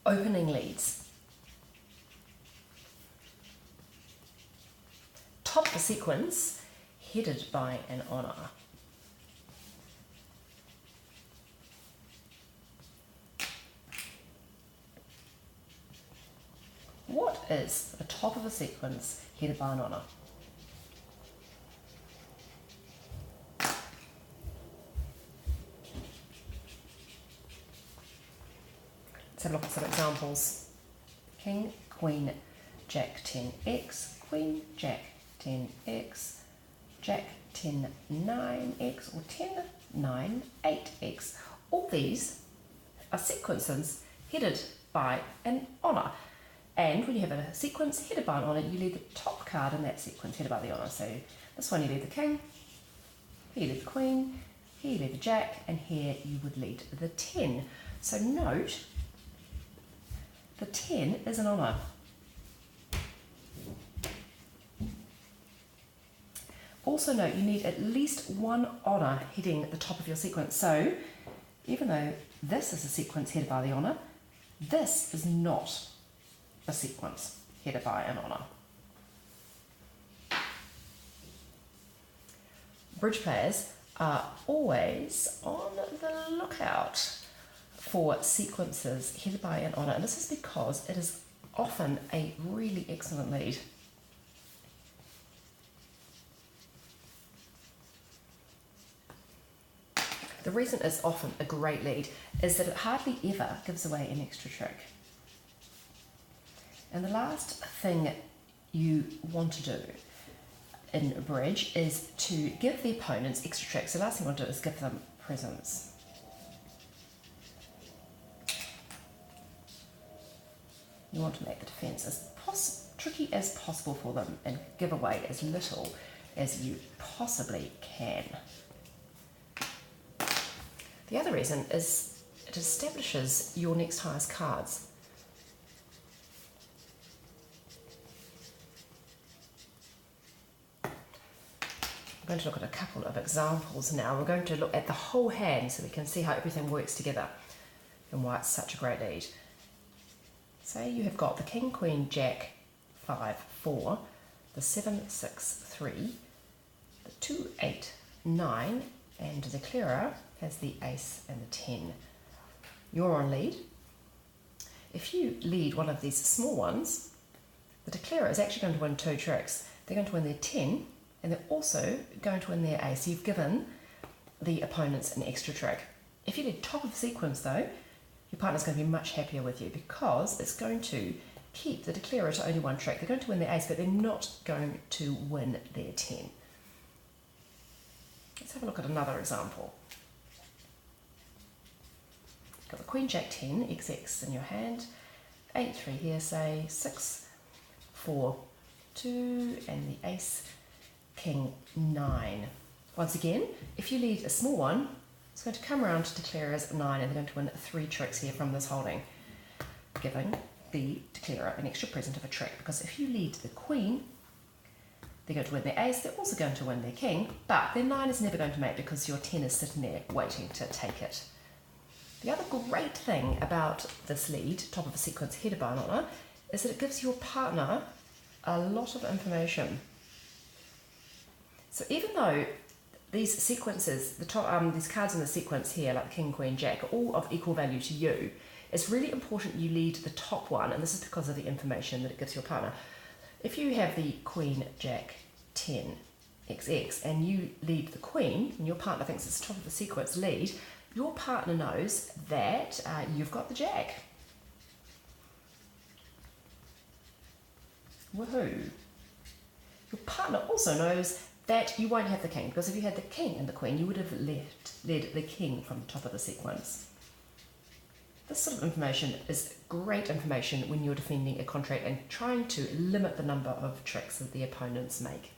Opening leads. Top of the sequence, headed by an honour. What is the top of a sequence headed by an honour? Let's have a look at some examples. King, Queen, Jack 10x, Queen, Jack 10x, Jack 10 9x, or 10 9 8x. All these are sequences headed by an honour. And when you have a sequence headed by an honour, you lead the top card in that sequence headed by the honour. So this one you lead the king, here you lead the queen, here you lead the jack, and here you would lead the 10. So note, the 10 is an honour. Also note, you need at least one honour heading the top of your sequence. So even though this is a sequence headed by the honour, this is not a sequence headed by an honour. Bridge players are always on the lookout for sequences headed by an honour, and this is because it is often a really excellent lead. The reason it's often a great lead is that it hardly ever gives away an extra trick. And the last thing you want to do in a bridge is to give the opponents extra tricks. The last thing you want to do is give them presents. You want to make the defence as tricky as possible for them and give away as little as you possibly can. The other reason is it establishes your next highest cards. I'm going to look at a couple of examples now. We're going to look at the whole hand so we can see how everything works together and why it's such a great lead. Say you have got the king, queen, jack, 5, 4, the 7, 6, 3, the 2, 8, 9, and the declarer has the ace and the 10. You're on lead. If you lead one of these small ones, the declarer is actually going to win 2 tricks. They're going to win their 10, and they're also going to win their ace. You've given the opponents an extra trick. If you lead top of the sequence though, your partner's going to be much happier with you because it's going to keep the declarer to only 1 trick. They're going to win their ace, but they're not going to win their 10. Let's have a look at another example. Got the queen, jack, 10, XX in your hand, 8, 3 here, say 6, 4, 2, and the ace, king, 9. Once again, if you lead a small one, it's going to come around to declare as 9, and they're going to win 3 tricks here from this holding, giving the declarer an extra present of a trick, because if you lead the queen, they're going to win their ace, they're also going to win their king, but their 9 is never going to make because your 10 is sitting there waiting to take it. The other great thing about this lead, top of a sequence headed by an honour, is that it gives your partner a lot of information. So even though these sequences, these cards in the sequence here, like the king, queen, jack, are all of equal value to you, it's really important you lead the top one, and this is because of the information that it gives your partner. If you have the queen, jack, 10, XX, and you lead the queen, and your partner thinks it's top of the sequence lead, your partner knows that you've got the jack. Woohoo! Your partner also knows that you won't have the king, because if you had the king and the queen, you would have led the king from the top of the sequence. This sort of information is great information when you're defending a contract and trying to limit the number of tricks that the opponents make.